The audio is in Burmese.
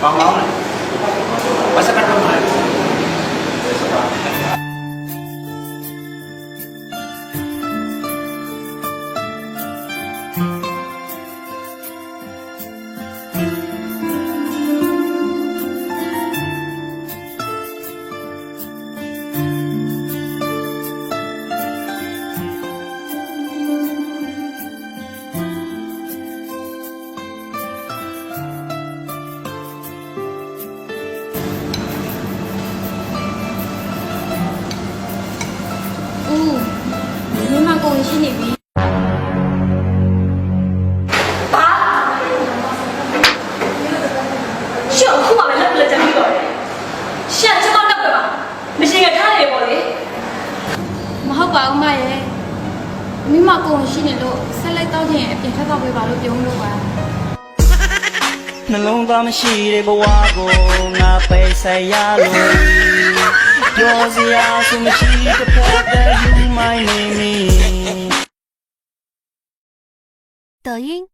ကောင်းကောင်းလေဘာစကားတော့မလဲမင်းမကုန်ရှိနေပြီဘာရှေ့အခုမှလည်းလက်ကြပြီးတော့ရှက်ချက်တော့တော့ပါမရှိရထားတယ်ပေါ့လေမဟုတ်ပါဘူးမရဲ့မင်းမကုန်ရှိနေလို့ဆက်လိုက်တော့ချင်းအပြင်ထပ်တော့ပေးပါလို့ပြောလို့ပါနှလုံးသားမရှိတဲ့ဘဝကိုငါပိတ်ဆက်ရလို့ပြောစရာဆိုမရှိတဲ့ဖက်တဲ့ you my name 抖音